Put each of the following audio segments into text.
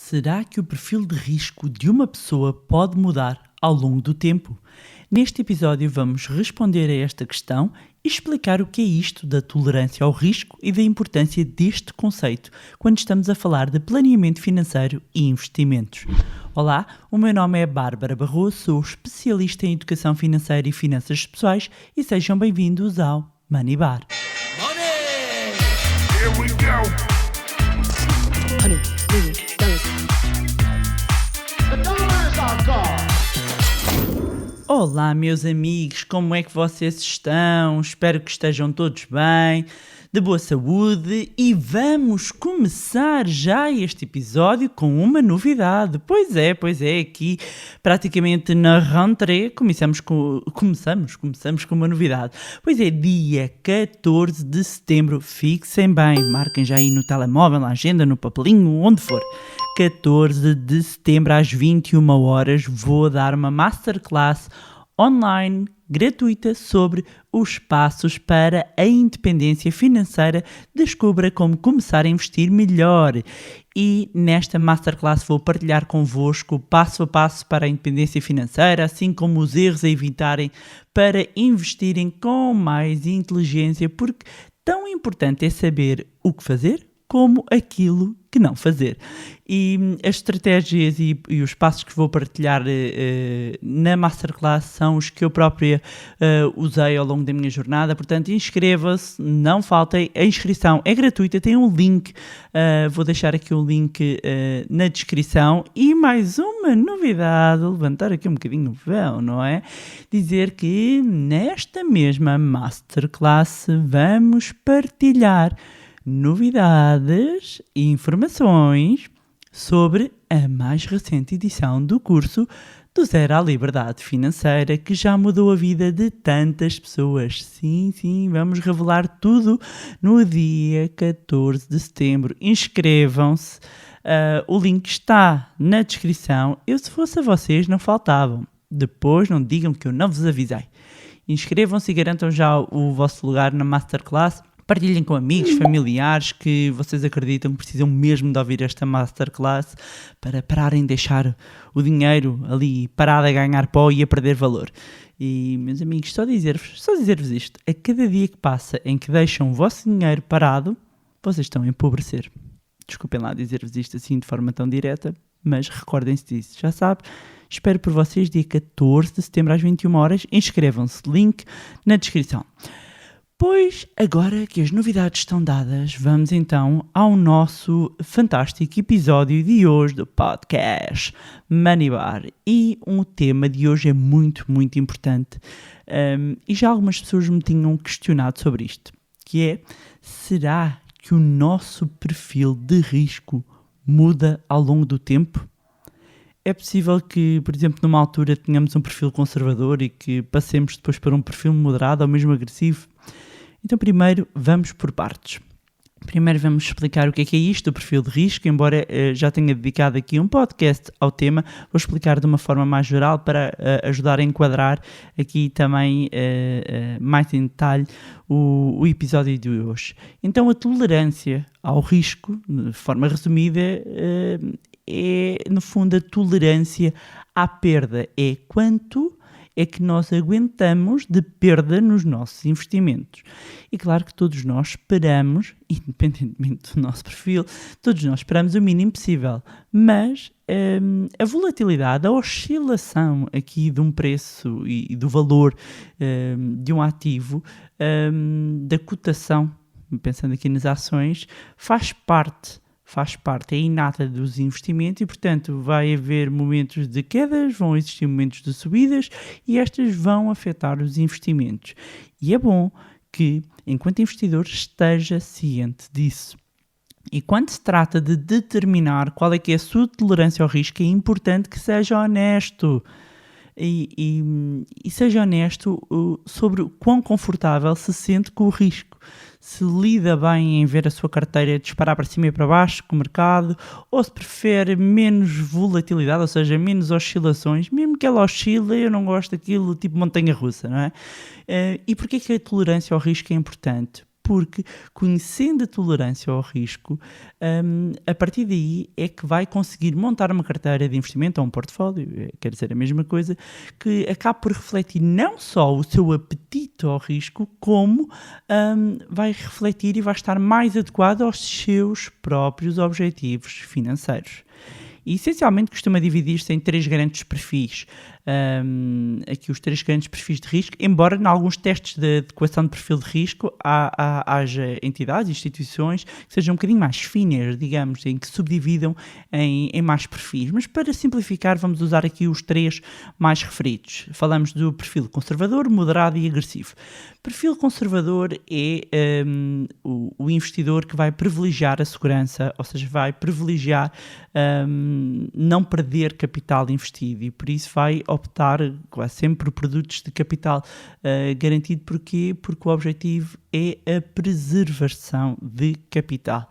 Será que o perfil de risco de uma pessoa pode mudar ao longo do tempo? Neste episódio vamos responder a esta questão e explicar o que é isto da tolerância ao risco e da importância deste conceito quando estamos a falar de planeamento financeiro e investimentos. Olá, o meu nome é Bárbara Barroso, sou especialista em educação financeira e finanças pessoais e sejam bem-vindos ao Money Bar. Money! Here we go! The dollar is our god. Olá, meus amigos, como é que vocês estão? Espero que estejam todos bem, de boa saúde, e vamos começar já este episódio com uma novidade. Pois é, aqui praticamente na rentrée começamos com uma novidade. Pois é, dia 14 de setembro, fixem bem, marquem já aí no telemóvel, na agenda, no papelinho, onde for. 14 de setembro às 21 horas vou dar uma masterclass online gratuita sobre os passos para a independência financeira. Descubra como começar a investir melhor. E nesta masterclass vou partilhar convosco passo a passo para a independência financeira, assim como os erros a evitarem para investirem com mais inteligência, porque tão importante é saber o que fazer como aquilo que não fazer. E as estratégias e os passos que vou partilhar na Masterclass são os que eu própria usei ao longo da minha jornada. Portanto, inscreva-se, não faltem. A inscrição é gratuita, tem um link, vou deixar aqui o link na descrição. E mais uma novidade, levantar aqui um bocadinho o véu, não é? Dizer que nesta mesma Masterclass vamos partilhar novidades e informações sobre a mais recente edição do curso do Zero à Liberdade Financeira, que já mudou a vida de tantas pessoas. Sim, vamos revelar tudo no dia 14 de setembro. Inscrevam-se, o link está na descrição. Eu, se fosse a vocês, não faltavam. Depois não digam que eu não vos avisei. Inscrevam-se e garantam já o vosso lugar na Masterclass. Partilhem com amigos, familiares que vocês acreditam que precisam mesmo de ouvir esta Masterclass para pararem de deixar o dinheiro ali parado a ganhar pó e a perder valor. E, meus amigos, só dizer-vos isto: a cada dia que passa em que deixam o vosso dinheiro parado, vocês estão a empobrecer. Desculpem lá dizer-vos isto assim de forma tão direta, mas recordem-se disso. Já sabe, espero por vocês dia 14 de setembro às 21 horas. Inscrevam-se, link na descrição. Pois, agora que as novidades estão dadas, vamos então ao nosso fantástico episódio de hoje do podcast Money Bar. E o tema de hoje é muito, muito importante, e já algumas pessoas me tinham questionado sobre isto, que é: será que o nosso perfil de risco muda ao longo do tempo? É possível que, por exemplo, numa altura tenhamos um perfil conservador e que passemos depois para um perfil moderado ou mesmo agressivo? Então, primeiro, vamos por partes. Primeiro vamos explicar o que é isto, o perfil de risco, embora já tenha dedicado aqui um podcast ao tema, vou explicar de uma forma mais geral para ajudar a enquadrar aqui também mais em detalhe o episódio de hoje. Então, a tolerância ao risco, de forma resumida, é, no fundo, a tolerância à perda. É quanto é que nós aguentamos de perda nos nossos investimentos. E claro que todos nós esperamos, independentemente do nosso perfil, todos nós esperamos o mínimo possível. Mas a volatilidade, a oscilação aqui de um preço e do valor de um ativo, da cotação, pensando aqui nas ações, faz parte, é inata dos investimentos e, portanto, vai haver momentos de quedas, vão existir momentos de subidas e estas vão afetar os investimentos. E é bom que, enquanto investidor, esteja ciente disso. E quando se trata de determinar qual é que é a sua tolerância ao risco, é importante que seja honesto. E seja honesto sobre o quão confortável se sente com o risco. Se lida bem em ver a sua carteira disparar para cima e para baixo com o mercado, ou se prefere menos volatilidade, ou seja, menos oscilações. Mesmo que ela oscile, eu não gosto daquilo tipo montanha-russa, não é? E porquê que a tolerância ao risco é importante? porque conhecendo a tolerância ao risco, a partir daí é que vai conseguir montar uma carteira de investimento ou um portfólio, quer dizer a mesma coisa, que acaba por refletir não só o seu apetite ao risco, como vai refletir e vai estar mais adequado aos seus próprios objetivos financeiros. E essencialmente costuma dividir-se em 3 grandes perfis. Aqui os 3 grandes perfis de risco, embora em alguns testes de adequação de perfil de risco haja entidades, instituições que sejam um bocadinho mais finas, digamos, em que subdividam em mais perfis. Mas para simplificar vamos usar aqui os 3 mais referidos. Falamos do perfil conservador, moderado e agressivo. Perfil conservador é o investidor que vai privilegiar a segurança, ou seja, vai privilegiar não perder capital investido e por isso vai optar quase sempre por produtos de capital garantido. Porquê? Porque o objetivo é a preservação de capital.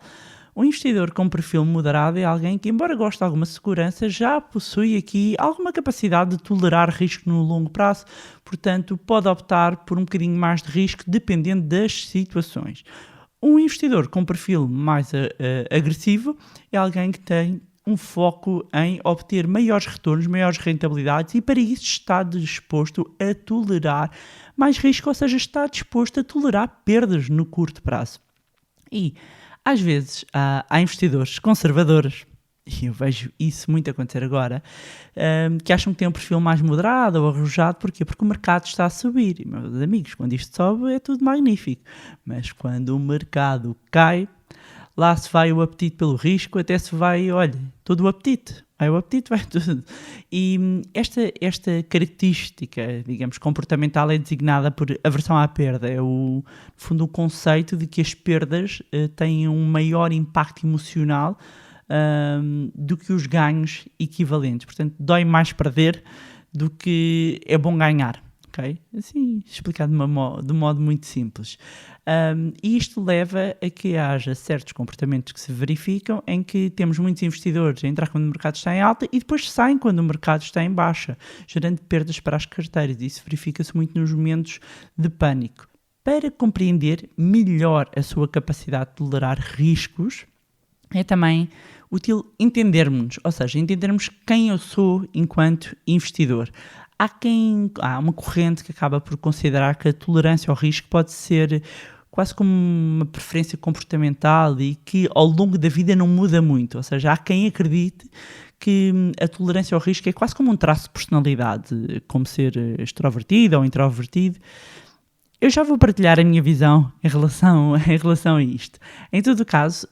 Um investidor com perfil moderado é alguém que, embora goste de alguma segurança, já possui aqui alguma capacidade de tolerar risco no longo prazo, portanto pode optar por um bocadinho mais de risco dependendo das situações. Um investidor com perfil mais agressivo é alguém que tem um foco em obter maiores retornos, maiores rentabilidades e para isso está disposto a tolerar mais risco, ou seja, está disposto a tolerar perdas no curto prazo. E às vezes há investidores conservadores, e eu vejo isso muito acontecer agora, que acham que têm um perfil mais moderado ou arrojado. Porquê? Porque o mercado está a subir. E, meus amigos, quando isto sobe é tudo magnífico. Mas quando o mercado cai, lá se vai o apetite pelo risco, até se vai, olha, todo o apetite. Vai o apetite, vai tudo. E esta característica, digamos, comportamental é designada por aversão à perda. É, no fundo, o conceito de que as perdas têm um maior impacto emocional do que os ganhos equivalentes. Portanto, dói mais perder do que é bom ganhar. Okay? Assim, explicado de um modo muito simples. E isto leva a que haja certos comportamentos que se verificam em que temos muitos investidores a entrar quando o mercado está em alta e depois saem quando o mercado está em baixa, gerando perdas para as carteiras. Isso verifica-se muito nos momentos de pânico. Para compreender melhor a sua capacidade de tolerar riscos, é também útil entendermos, ou seja, entendermos quem eu sou enquanto investidor. Há uma corrente que acaba por considerar que a tolerância ao risco pode ser quase como uma preferência comportamental e que ao longo da vida não muda muito. Ou seja, há quem acredite que a tolerância ao risco é quase como um traço de personalidade, como ser extrovertido ou introvertido. Eu já vou partilhar a minha visão em relação a isto. Em todo o caso,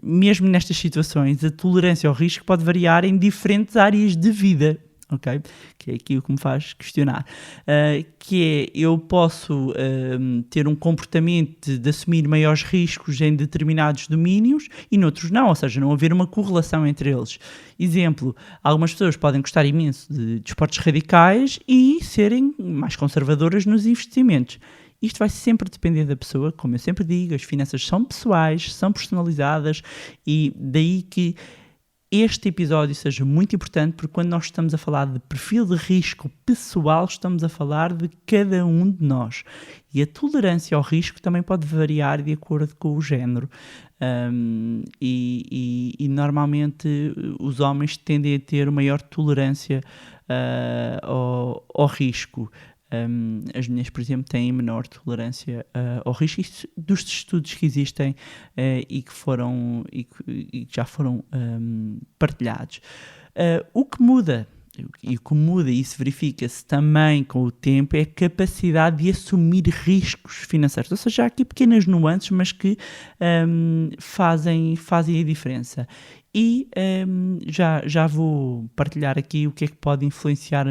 mesmo nestas situações, a tolerância ao risco pode variar em diferentes áreas de vida. Okay? Que é aqui o que me faz questionar, que é, eu posso ter um comportamento de assumir maiores riscos em determinados domínios e noutros não, ou seja, não haver uma correlação entre eles. Exemplo, algumas pessoas podem gostar imenso de desportos radicais e serem mais conservadoras nos investimentos. Isto vai sempre depender da pessoa, como eu sempre digo, as finanças são pessoais, são personalizadas e daí que este episódio seja muito importante, porque quando nós estamos a falar de perfil de risco pessoal, estamos a falar de cada um de nós. E a tolerância ao risco também pode variar de acordo com o género. E normalmente os homens tendem a ter maior tolerância ao risco. As mulheres, por exemplo, têm menor tolerância ao risco. Isto dos estudos que existem e que já foram partilhados. O que muda, e isso verifica-se também com o tempo, é a capacidade de assumir riscos financeiros. Ou seja, há aqui pequenas nuances, mas que fazem a diferença. E já vou partilhar aqui o que é que pode influenciar.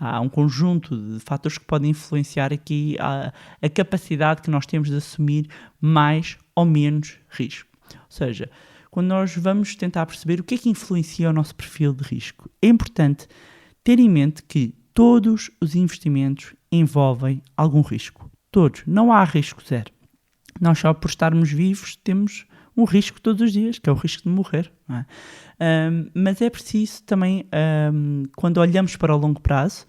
Há um conjunto de fatores que podem influenciar aqui a capacidade que nós temos de assumir mais ou menos risco. Ou seja, quando nós vamos tentar perceber o que é que influencia o nosso perfil de risco, é importante ter em mente que todos os investimentos envolvem algum risco. Todos. Não há risco zero. Nós só por estarmos vivos temos um risco todos os dias, que é o risco de morrer. Não é? Mas é preciso também, quando olhamos para o longo prazo,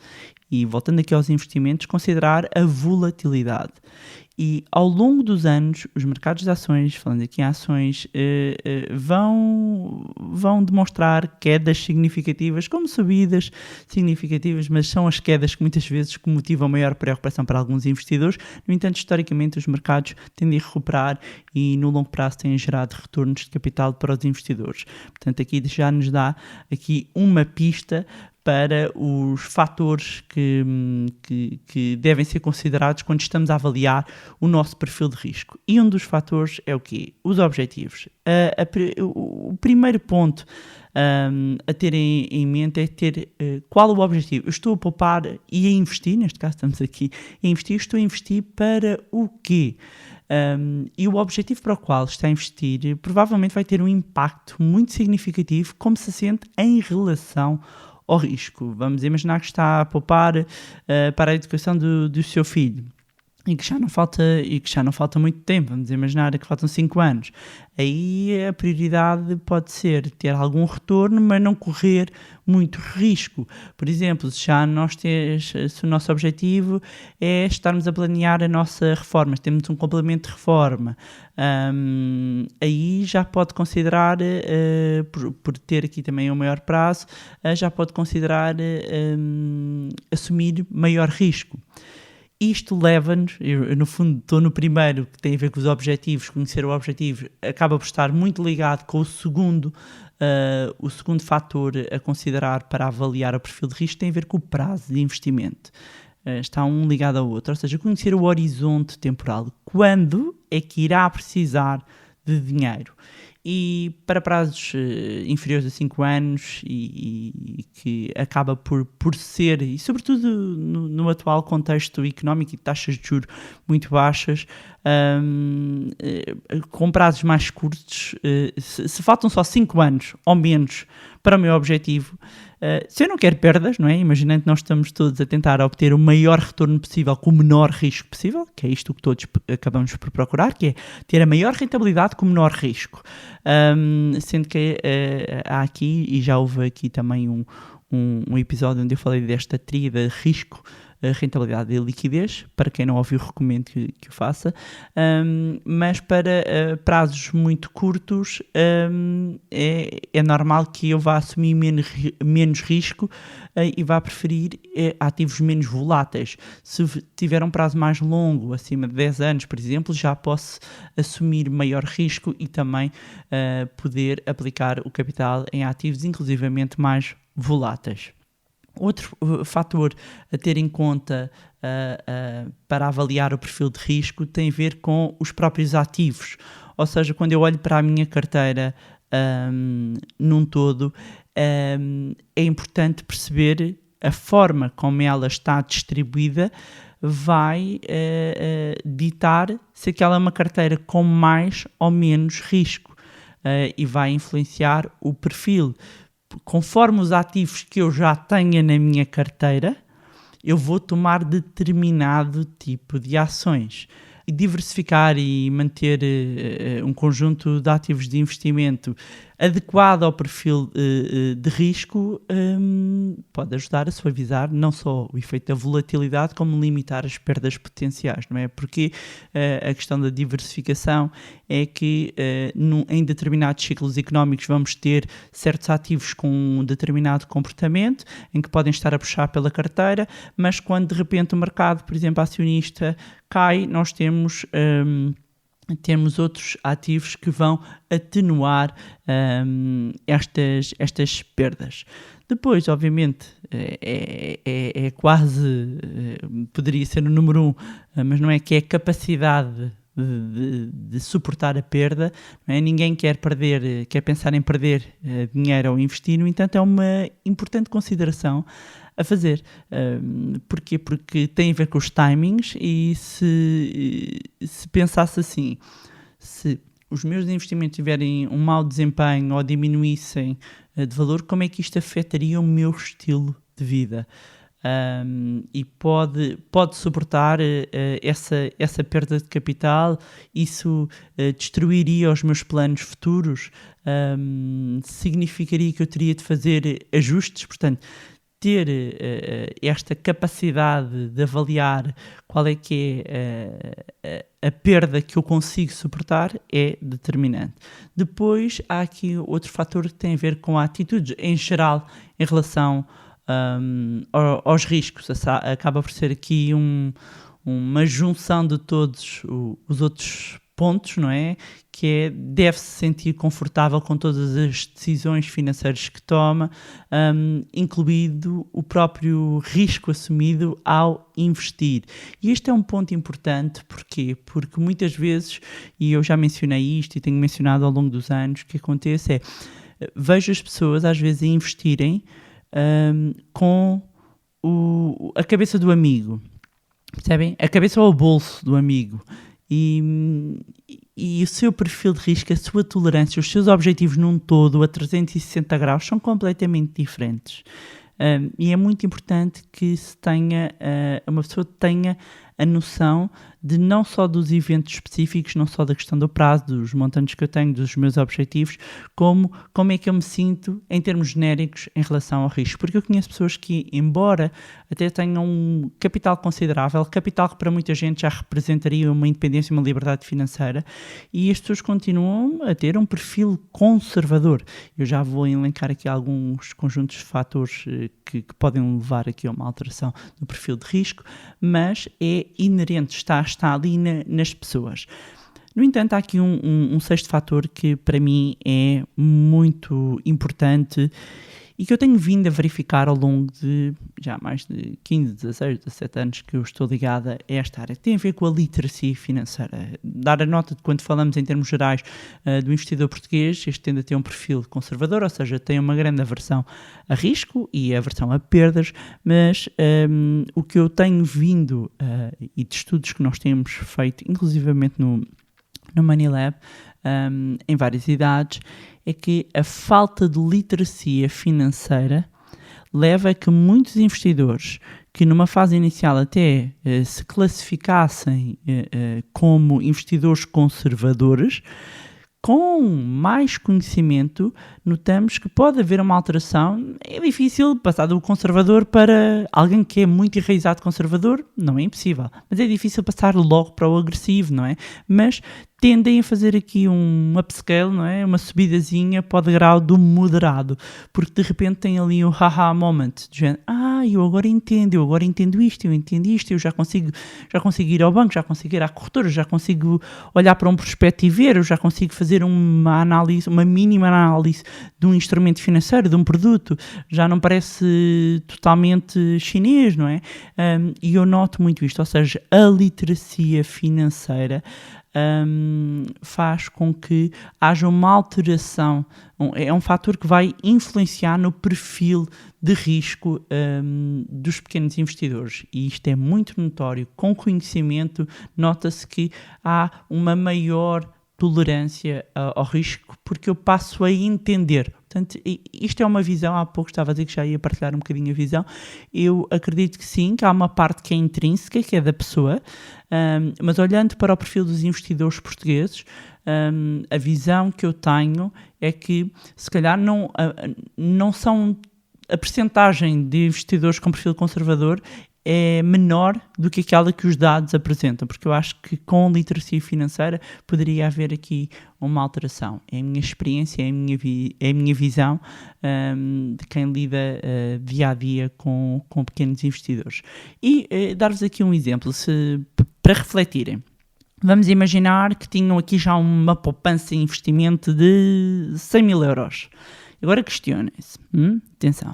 e voltando aqui aos investimentos, considerar a volatilidade. E ao longo dos anos, os mercados de ações, falando aqui em ações, vão demonstrar quedas significativas, como subidas significativas, mas são as quedas que muitas vezes que motivam maior preocupação para alguns investidores. No entanto, historicamente, os mercados tendem a recuperar e no longo prazo têm gerado retornos de capital para os investidores. Portanto, aqui já nos dá aqui uma pista para os fatores que devem ser considerados quando estamos a avaliar o nosso perfil de risco. E um dos fatores é o quê? Os objetivos. O primeiro ponto a ter em mente é ter qual o objetivo. Eu estou a poupar e a investir, neste caso estamos aqui a investir, estou a investir para o quê? E o objetivo para o qual está a investir provavelmente vai ter um impacto muito significativo como se sente em relação ao risco. Vamos imaginar que está a poupar para a educação do seu filho e que já não falta muito tempo. Vamos imaginar que faltam 5 anos. Aí a prioridade pode ser ter algum retorno, mas não correr muito risco. Por exemplo, se o nosso objetivo é estarmos a planear a nossa reforma, temos um complemento de reforma, aí já pode considerar, por ter aqui também um maior prazo, já pode considerar assumir maior risco. Isto leva-nos, eu no fundo estou no primeiro, que tem a ver com os objetivos, conhecer o objetivo, acaba por estar muito ligado com o segundo fator a considerar para avaliar o perfil de risco, tem a ver com o prazo de investimento. Está um ligado ao outro, ou seja, conhecer o horizonte temporal, quando é que irá precisar de dinheiro. E para prazos inferiores a 5 anos e que acaba por ser, e sobretudo no atual contexto económico e de taxas de juros muito baixas, com prazos mais curtos, se faltam só 5 anos ou menos para o meu objetivo, se eu não quero perdas, não é? Imaginando que nós estamos todos a tentar obter o maior retorno possível com o menor risco possível, que é isto que todos acabamos por procurar, que é ter a maior rentabilidade com o menor risco. Sendo que há aqui, e já houve aqui também um episódio onde eu falei desta tríade risco, rentabilidade e liquidez. Para quem não ouviu, recomendo que o faça, mas para prazos muito curtos é normal que eu vá assumir menos risco e vá preferir ativos menos voláteis. Se tiver um prazo mais longo, acima de 10 anos, por exemplo, já posso assumir maior risco e também poder aplicar o capital em ativos inclusivamente mais voláteis. Outro fator a ter em conta para avaliar o perfil de risco tem a ver com os próprios ativos. Ou seja, quando eu olho para a minha carteira num todo, é importante perceber a forma como ela está distribuída vai ditar se aquela é uma carteira com mais ou menos risco e vai influenciar o perfil. Conforme os ativos que eu já tenha na minha carteira, eu vou tomar determinado tipo de ações. E diversificar e manter um conjunto de ativos de investimento adequado ao perfil de risco pode ajudar a suavizar não só o efeito da volatilidade, como limitar as perdas potenciais, não é? Porque a questão da diversificação é que em determinados ciclos económicos vamos ter certos ativos com um determinado comportamento, em que podem estar a puxar pela carteira, mas quando de repente o mercado, por exemplo, acionista cai, nós temos outros ativos que vão atenuar estas perdas. Depois, obviamente, é quase, poderia ser o número 1, mas não é, que é a capacidade de suportar a perda, não é? Ninguém quer pensar em perder dinheiro ao investir, no entanto é uma importante consideração a fazer. Porquê? Porque tem a ver com os timings e se pensasse assim, se os meus investimentos tiverem um mau desempenho ou diminuíssem de valor, como é que isto afetaria o meu estilo de vida? E pode suportar essa perda de capital, isso destruiria os meus planos futuros, significaria que eu teria de fazer ajustes. Portanto, ter esta capacidade de avaliar qual é que é a perda que eu consigo suportar é determinante. Depois há aqui outro fator que tem a ver com a atitude em geral em relação aos riscos. Acaba por ser aqui uma junção de todos os outros pontos, não é? Que é, deve-se sentir confortável com todas as decisões financeiras que toma, incluído o próprio risco assumido ao investir. E este é um ponto importante, porquê? Porque muitas vezes, e eu já mencionei isto e tenho mencionado ao longo dos anos, o que acontece é, vejo as pessoas às vezes a investirem com a cabeça do amigo, percebem? A cabeça ou o bolso do amigo. E o seu perfil de risco, a sua tolerância, os seus objetivos num todo, a 360 graus, são completamente diferentes. E é muito importante que uma pessoa tenha a noção de não só dos eventos específicos, não só da questão do prazo, dos montantes que eu tenho, dos meus objetivos, como é que eu me sinto em termos genéricos em relação ao risco. Porque eu conheço pessoas que, embora até tenham um capital considerável, capital que para muita gente já representaria uma independência e uma liberdade financeira, e as pessoas continuam a ter um perfil conservador. Eu já vou elencar aqui alguns conjuntos de fatores que podem levar aqui a uma alteração do perfil de risco, mas é inerente, está ali nas pessoas. No entanto, há aqui um sexto fator que para mim é muito importante e que eu tenho vindo a verificar ao longo de já mais de 15, 16, 17 anos que eu estou ligada a esta área. Tem a ver com a literacia financeira. Dar a nota de quando falamos em termos gerais do investidor português, este tende a ter um perfil conservador, ou seja, tem uma grande aversão a risco e aversão a perdas, mas o que eu tenho vindo, e de estudos que nós temos feito, inclusivamente no Money Lab, em várias idades, é que a falta de literacia financeira leva a que muitos investidores que numa fase inicial até se classificassem como investidores conservadores, com mais conhecimento, notamos que pode haver uma alteração. É difícil passar do conservador para alguém que é muito enraizado conservador, não é impossível, mas é difícil passar logo para o agressivo, não é? Mas tendem a fazer aqui um upscale, não é? Uma subidazinha para o degrau do moderado, porque de repente tem ali um haha moment, do género, eu agora entendo isto, eu já consigo ir ao banco, já consigo ir à corretora, já consigo olhar para um prospecto e ver, eu já consigo fazer uma análise, uma mínima análise de um instrumento financeiro, de um produto, já não parece totalmente chinês, não é? E eu noto muito isto, ou seja, a literacia financeira faz com que haja uma alteração, é um fator que vai influenciar no perfil de risco dos pequenos investidores, e isto é muito notório. Com conhecimento nota-se que há uma maior tolerância ao risco, porque eu passo a entender. Portanto, isto é uma visão, há pouco estava a dizer que já ia partilhar um bocadinho a visão. Eu acredito que sim, que há uma parte que é intrínseca, que é da pessoa, mas olhando para o perfil dos investidores portugueses, a visão que eu tenho é que se calhar não são a percentagem de investidores com perfil conservador é menor do que aquela que os dados apresentam, porque eu acho que com literacia financeira poderia haver aqui uma alteração. É a minha experiência, é a minha visão de quem lida dia a dia com pequenos investidores. E dar-vos aqui um exemplo, para refletirem. Vamos imaginar que tinham aqui já uma poupança em investimento de 100 mil euros. Agora questionem-se. Atenção.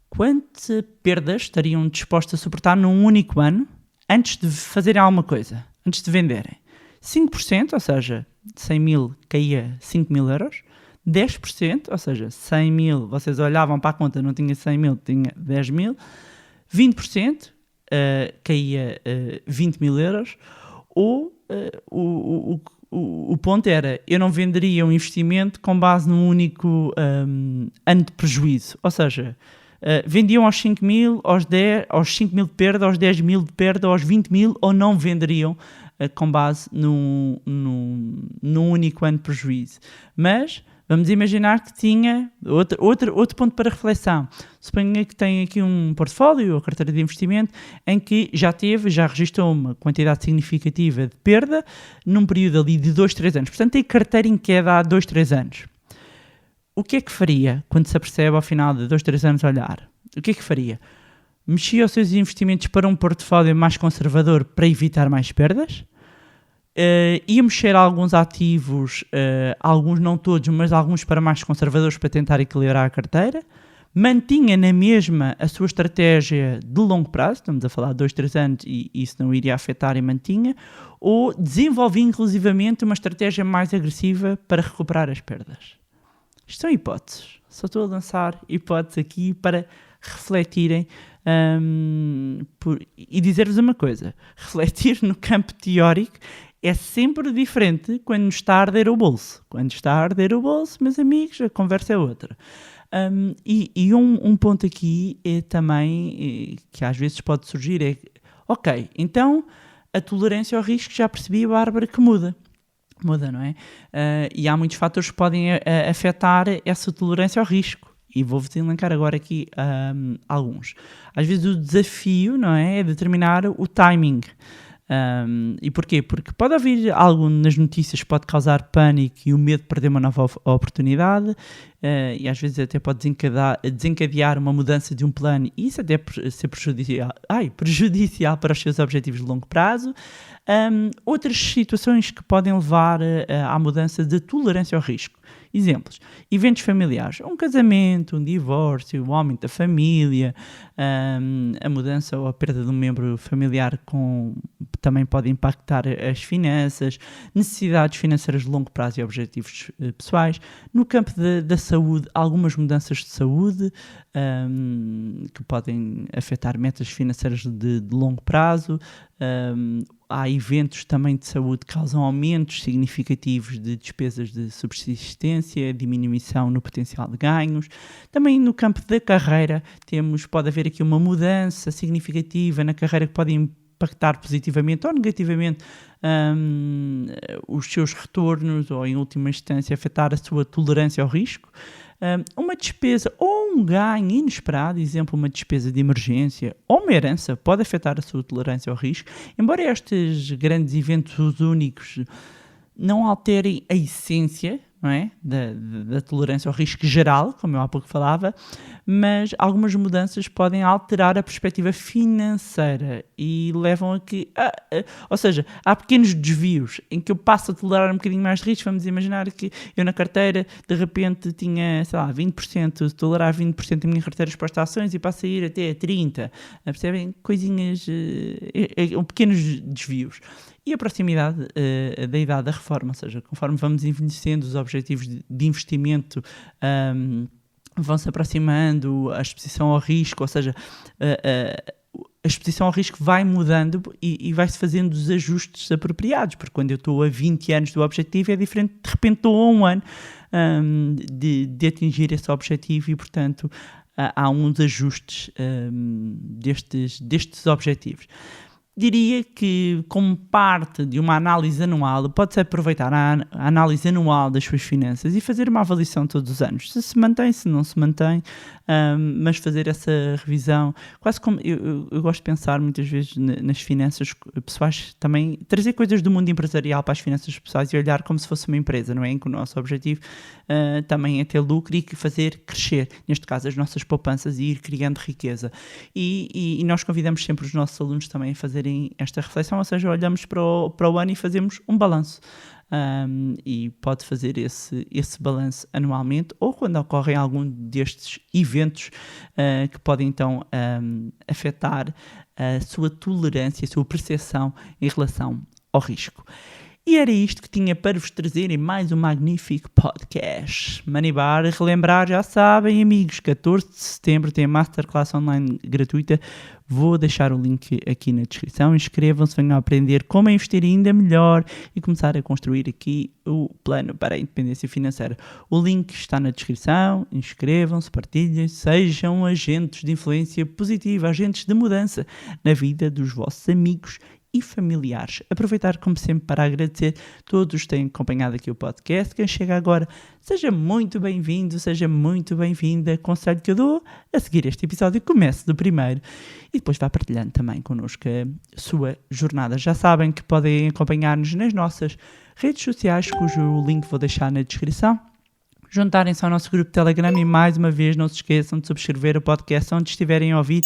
Quantas perdas estariam dispostos a suportar num único ano antes de fazerem alguma coisa, antes de venderem? 5%, ou seja, 100 mil caía 5 mil euros. 10%, ou seja, 100 mil, vocês olhavam para a conta, não tinha 100 mil, tinha 10 mil. 20% caía 20 mil euros. Ou o ponto era, eu não venderia um investimento com base num único ano de prejuízo. Ou seja, vendiam aos 5 mil, aos 5 mil de perda, aos 10 mil de perda, aos 20 mil, ou não venderiam com base num único ano de prejuízo. Mas Vamos imaginar que tinha outro ponto para reflexão. Suponha que tem aqui um portfólio ou carteira de investimento em que já registrou uma quantidade significativa de perda num período ali de 2-3 anos. Portanto, tem carteira em queda há 2-3 anos. O que é que faria quando se apercebe ao final de 2-3 anos olhar? O que é que faria? Mexia os seus investimentos para um portfólio mais conservador para evitar mais perdas? Ia mexer alguns ativos, alguns não todos, mas alguns para mais conservadores para tentar equilibrar a carteira? Mantinha na mesma a sua estratégia de longo prazo, estamos a falar de 2-3 anos e isso não iria afetar e mantinha, ou desenvolvia inclusivamente uma estratégia mais agressiva para recuperar as perdas? Isto são hipóteses, só estou a lançar hipóteses aqui para refletirem e dizer-vos uma coisa, refletir no campo teórico é sempre diferente quando nos está a arder o bolso. Quando está a arder o bolso, meus amigos, a conversa é outra. Um ponto aqui é também, que às vezes pode surgir, é, ok, então a tolerância ao risco, já percebi, Bárbara, que muda, não é? E há muitos fatores que podem afetar essa tolerância ao risco. E vou-vos elencar agora aqui alguns. Às vezes o desafio, não é determinar o timing. E porquê? Porque pode haver algo nas notícias que pode causar pânico e o medo de perder uma nova oportunidade, e às vezes até pode desencadear uma mudança de um plano e isso até ser prejudicial para os seus objetivos de longo prazo. Outras situações que podem levar à mudança de tolerância ao risco. Exemplos, eventos familiares, um casamento, um divórcio, o aumento da família, a mudança ou a perda de um membro familiar também pode impactar as finanças, necessidades financeiras de longo prazo e objetivos pessoais. No campo da saúde, algumas mudanças de saúde que podem afetar metas financeiras de longo prazo. Há eventos também de saúde que causam aumentos significativos de despesas de subsistência, diminuição no potencial de ganhos. Também no campo da carreira pode haver aqui uma mudança significativa na carreira que pode impactar positivamente ou negativamente os seus retornos ou, em última instância, afetar a sua tolerância ao risco. Uma despesa ou um ganho inesperado, exemplo, uma despesa de emergência ou uma herança, pode afetar a sua tolerância ao risco, embora estes grandes eventos únicos não alterem a essência, não é? da tolerância ao risco geral, como eu há pouco falava, mas algumas mudanças podem alterar a perspectiva financeira e levam a que, ou seja, há pequenos desvios em que eu passo a tolerar um bocadinho mais de risco. Vamos imaginar que eu na carteira de repente tinha, 20%, tolerar 20% da minha carteira exposta a ações e passo a ir até 30%, percebem? Coisinhas, pequenos desvios. E a proximidade da idade da reforma, ou seja, conforme vamos envelhecendo, os objetivos de investimento vão se aproximando, a exposição ao risco, ou seja, a exposição ao risco vai mudando e vai-se fazendo os ajustes apropriados, porque quando eu estou a 20 anos do objetivo é diferente, de repente estou a um ano de atingir esse objetivo e, portanto, há uns ajustes destes objetivos. Diria que, como parte de uma análise anual, pode-se aproveitar a análise anual das suas finanças e fazer uma avaliação todos os anos. Se mantém, se não se mantém, mas fazer essa revisão. Quase como eu gosto de pensar muitas vezes nas finanças pessoais, também trazer coisas do mundo empresarial para as finanças pessoais e olhar como se fosse uma empresa, não é? Em que o nosso objetivo também é ter lucro e fazer crescer, neste caso, as nossas poupanças e ir criando riqueza. E nós convidamos sempre os nossos alunos também a fazerem esta reflexão, ou seja, olhamos para o ano e fazemos um balanço. E pode fazer esse balanço anualmente ou quando ocorrem algum destes eventos que podem então afetar a sua tolerância, a sua percepção em relação ao risco. E era isto que tinha para vos trazer em mais um magnífico podcast. Money Bar, relembrar, já sabem, amigos, 14 de setembro tem a Masterclass online gratuita. Vou deixar o link aqui na descrição. Inscrevam-se, venham a aprender como investir ainda melhor e começar a construir aqui o plano para a independência financeira. O link está na descrição. Inscrevam-se, partilhem, sejam agentes de influência positiva, agentes de mudança na vida dos vossos amigos e familiares. Aproveitar, como sempre, para agradecer todos que têm acompanhado aqui o podcast. Quem chega agora, seja muito bem-vindo, seja muito bem-vinda. Conselho que eu dou a seguir este episódio, comece do primeiro e depois vá partilhando também connosco a sua jornada. Já sabem que podem acompanhar-nos nas nossas redes sociais, cujo link vou deixar na descrição. Juntarem-se ao nosso grupo de Telegram e, mais uma vez, não se esqueçam de subscrever o podcast onde estiverem a ouvir.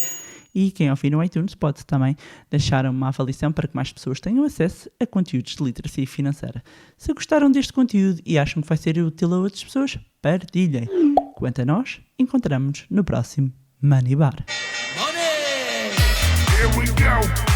E quem ouvir no iTunes pode também deixar uma avaliação para que mais pessoas tenham acesso a conteúdos de literacia financeira. Se gostaram deste conteúdo e acham que vai ser útil a outras pessoas, partilhem. Quanto a nós, encontramos-nos no próximo Money Bar. Money! Here we go!